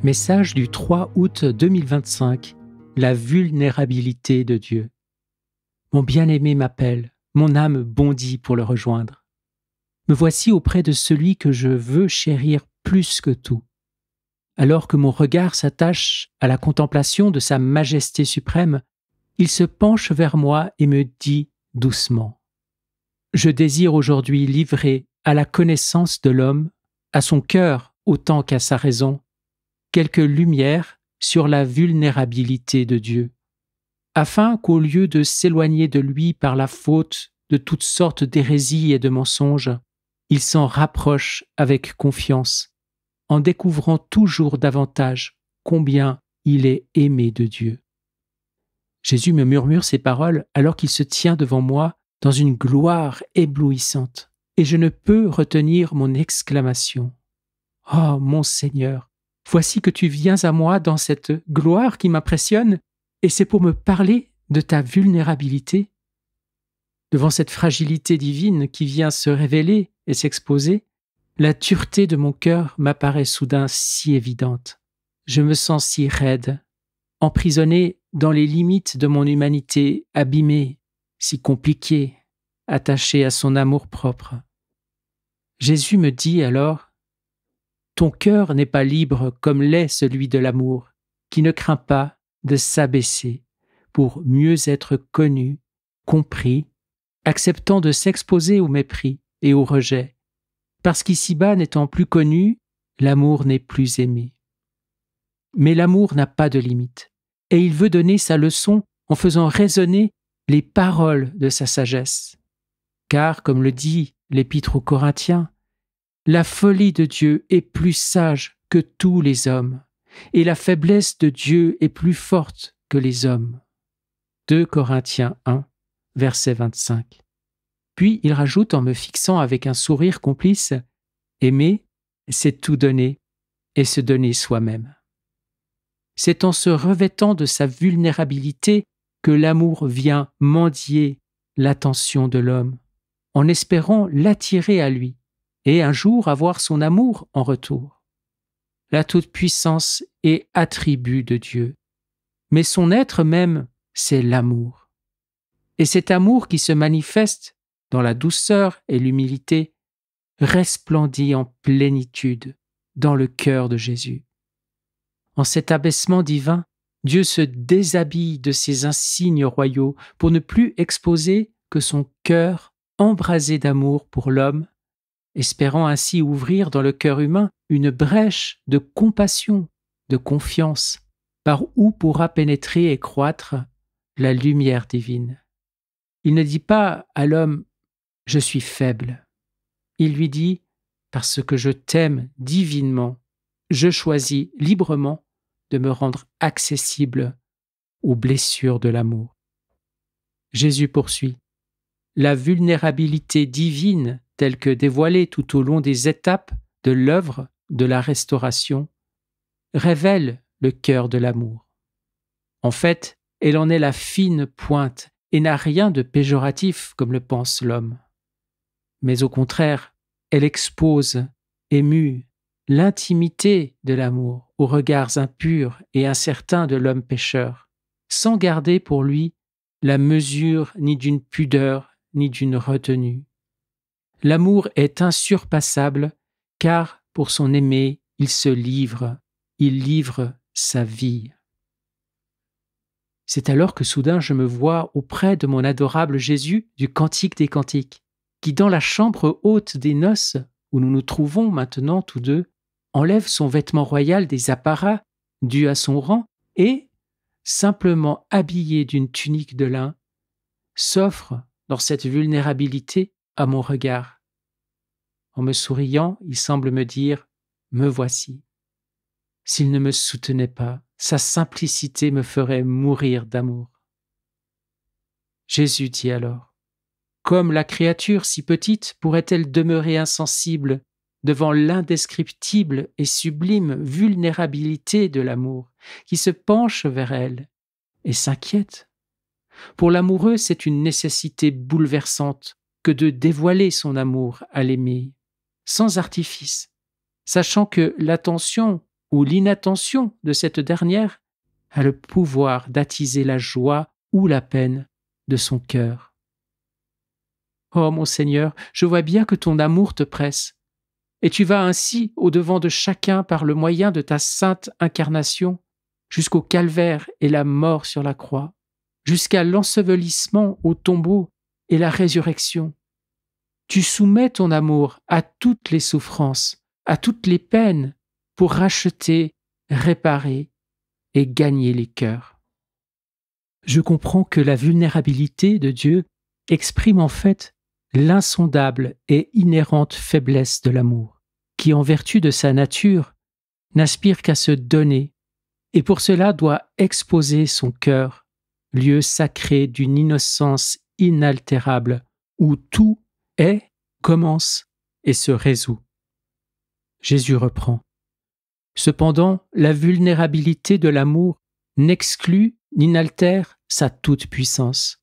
Message du 3 août 2025. La vulnérabilité de Dieu. Mon bien-aimé m'appelle, mon âme bondit pour le rejoindre. Me voici auprès de celui que je veux chérir plus que tout. Alors que mon regard s'attache à la contemplation de sa majesté suprême, il se penche vers moi et me dit doucement : Je désire aujourd'hui livrer à la connaissance de l'homme, à son cœur autant qu'à sa raison, quelques lumières sur la vulnérabilité de Dieu, afin qu'au lieu de s'éloigner de lui par la faute de toutes sortes d'hérésies et de mensonges, il s'en rapproche avec confiance, en découvrant toujours davantage combien il est aimé de Dieu. Jésus me murmure ces paroles alors qu'il se tient devant moi dans une gloire éblouissante, et je ne peux retenir mon exclamation. « Oh, mon Seigneur, voici que tu viens à moi dans cette gloire qui m'impressionne, et c'est pour me parler de ta vulnérabilité. » Devant cette fragilité divine qui vient se révéler et s'exposer, la dureté de mon cœur m'apparaît soudain si évidente. Je me sens si raide, emprisonné dans les limites de mon humanité abîmée, si compliquée, attaché à son amour-propre. Jésus me dit alors : ton cœur n'est pas libre comme l'est celui de l'amour, qui ne craint pas de s'abaisser pour mieux être connu, compris, acceptant de s'exposer au mépris et au rejet, parce qu'ici-bas n'étant plus connu, l'amour n'est plus aimé. Mais l'amour n'a pas de limite, et il veut donner sa leçon en faisant résonner les paroles de sa sagesse. Car, comme le dit l'Épître aux Corinthiens, la folie de Dieu est plus sage que tous les hommes, et la faiblesse de Dieu est plus forte que les hommes. 2 Corinthiens 1, verset 25. Puis il rajoute en me fixant avec un sourire complice : aimer, c'est tout donner, et se donner soi-même. C'est en se revêtant de sa vulnérabilité que l'amour vient mendier l'attention de l'homme, en espérant l'attirer à lui, et un jour avoir son amour en retour. La toute-puissance est attribut de Dieu, mais son être même, c'est l'amour. Et cet amour qui se manifeste dans la douceur et l'humilité resplendit en plénitude dans le cœur de Jésus. En cet abaissement divin, Dieu se déshabille de ses insignes royaux pour ne plus exposer que son cœur embrasé d'amour pour l'homme, espérant ainsi ouvrir dans le cœur humain une brèche de compassion, de confiance, par où pourra pénétrer et croître la lumière divine. Il ne dit pas à l'homme « je suis faible ». Il lui dit « parce que je t'aime divinement, je choisis librement de me rendre accessible aux blessures de l'amour ». Jésus poursuit : la vulnérabilité divine telle que dévoilée tout au long des étapes de l'œuvre de la restauration, révèle le cœur de l'amour. En fait, elle en est la fine pointe et n'a rien de péjoratif comme le pense l'homme. Mais au contraire, elle expose, émue, l'intimité de l'amour aux regards impurs et incertains de l'homme pécheur, sans garder pour lui la mesure ni d'une pudeur ni d'une retenue. L'amour est insurpassable, car pour son aimé, il se livre, il livre sa vie. C'est alors que soudain je me vois auprès de mon adorable Jésus du Cantique des Cantiques, qui dans la chambre haute des noces, où nous nous trouvons maintenant tous deux, enlève son vêtement royal des apparats dus à son rang et, simplement habillé d'une tunique de lin, s'offre dans cette vulnérabilité à mon regard. En me souriant, il semble me dire « Me voici ». S'il ne me soutenait pas, sa simplicité me ferait mourir d'amour. Jésus dit alors : comme la créature si petite pourrait-elle demeurer insensible devant l'indescriptible et sublime vulnérabilité de l'amour qui se penche vers elle et s'inquiète ? Pour l'amoureux, c'est une nécessité bouleversante que de dévoiler son amour à l'aimé, sans artifice, sachant que l'attention ou l'inattention de cette dernière a le pouvoir d'attiser la joie ou la peine de son cœur. Oh mon Seigneur, je vois bien que ton amour te presse, et tu vas ainsi au-devant de chacun par le moyen de ta sainte incarnation, jusqu'au calvaire et la mort sur la croix, jusqu'à l'ensevelissement au tombeau et la résurrection. Tu soumets ton amour à toutes les souffrances, à toutes les peines, pour racheter, réparer et gagner les cœurs. Je comprends que la vulnérabilité de Dieu exprime en fait l'insondable et inhérente faiblesse de l'amour, qui en vertu de sa nature n'aspire qu'à se donner, et pour cela doit exposer son cœur, lieu sacré d'une innocence inaltérable, où tout est, commence et se résout. Jésus reprend. Cependant, la vulnérabilité de l'amour n'exclut ni n'altère sa toute-puissance,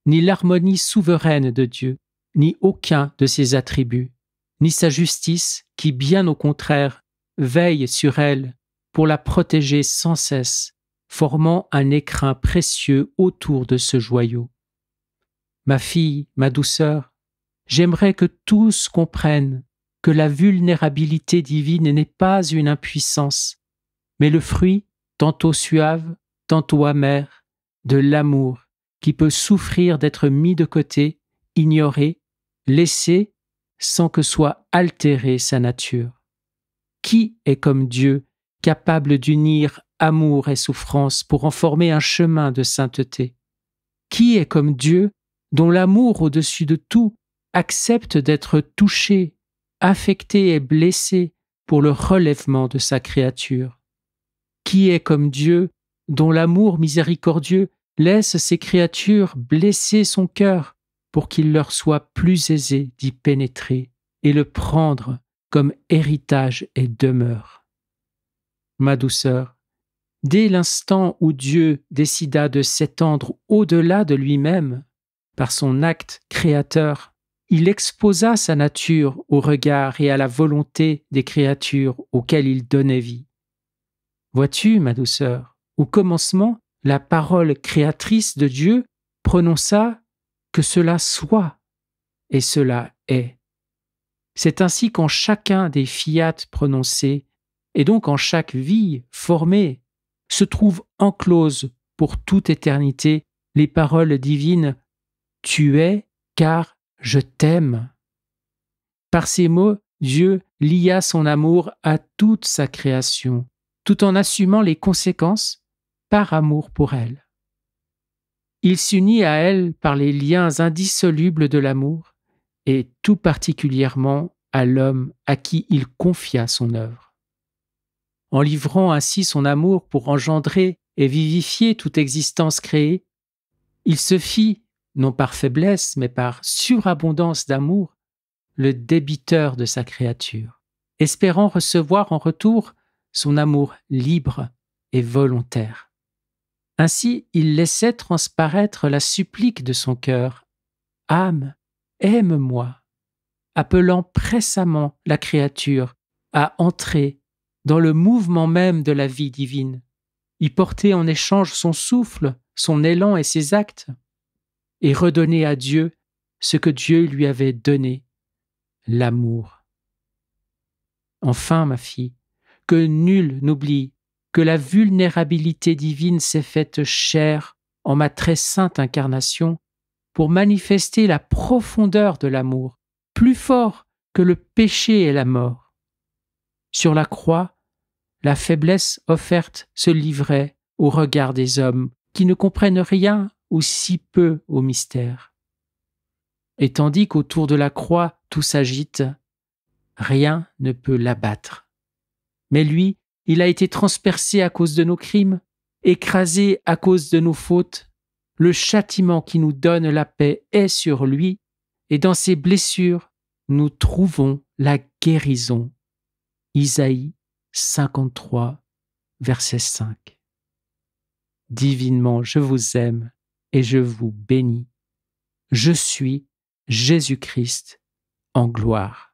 ni l'harmonie souveraine de Dieu, ni aucun de ses attributs, ni sa justice qui, bien au contraire, veille sur elle pour la protéger sans cesse, formant un écrin précieux autour de ce joyau. Ma fille, ma douceur, j'aimerais que tous comprennent que la vulnérabilité divine n'est pas une impuissance, mais le fruit, tantôt suave, tantôt amer, de l'amour qui peut souffrir d'être mis de côté, ignoré, laissé, sans que soit altérée sa nature. Qui est comme Dieu, capable d'unir amour et souffrance pour en former un chemin de sainteté? Qui est comme Dieu, dont l'amour au-dessus de tout accepte d'être touché, affecté et blessé pour le relèvement de sa créature? Qui est comme Dieu, dont l'amour miséricordieux laisse ses créatures blesser son cœur pour qu'il leur soit plus aisé d'y pénétrer et le prendre comme héritage et demeure? Ma douceur, dès l'instant où Dieu décida de s'étendre au-delà de lui-même, par son acte créateur, il exposa sa nature au regard et à la volonté des créatures auxquelles il donnait vie. Vois-tu, ma douceur, au commencement, la parole créatrice de Dieu prononça que cela soit, et cela est. C'est ainsi qu'en chacun des fiat prononcés, et donc en chaque vie formée, se trouvent encloses pour toute éternité les paroles divines « Tu es, car je t'aime ». Par ces mots, Dieu lia son amour à toute sa création, tout en assumant les conséquences par amour pour elle. Il s'unit à elle par les liens indissolubles de l'amour et tout particulièrement à l'homme à qui il confia son œuvre. En livrant ainsi son amour pour engendrer et vivifier toute existence créée, il se fit, non par faiblesse mais par surabondance d'amour, le débiteur de sa créature, espérant recevoir en retour son amour libre et volontaire. Ainsi, il laissait transparaître la supplique de son cœur. « Âme, aime-moi », appelant pressamment la créature à entrer dans le mouvement même de la vie divine, y porter en échange son souffle, son élan et ses actes, et redonner à Dieu ce que Dieu lui avait donné, l'amour. Enfin, ma fille, que nul n'oublie que la vulnérabilité divine s'est faite chair en ma très sainte incarnation pour manifester la profondeur de l'amour, plus fort que le péché et la mort. Sur la croix, la faiblesse offerte se livrait au regard des hommes qui ne comprennent rien ou si peu au mystère. Et tandis qu'autour de la croix tout s'agite, rien ne peut l'abattre. Mais lui, il a été transpercé à cause de nos crimes, écrasé à cause de nos fautes. Le châtiment qui nous donne la paix est sur lui, et dans ses blessures, nous trouvons la guérison. Isaïe 53, verset 5. Divinement, je vous aime et je vous bénis. Je suis Jésus-Christ en gloire.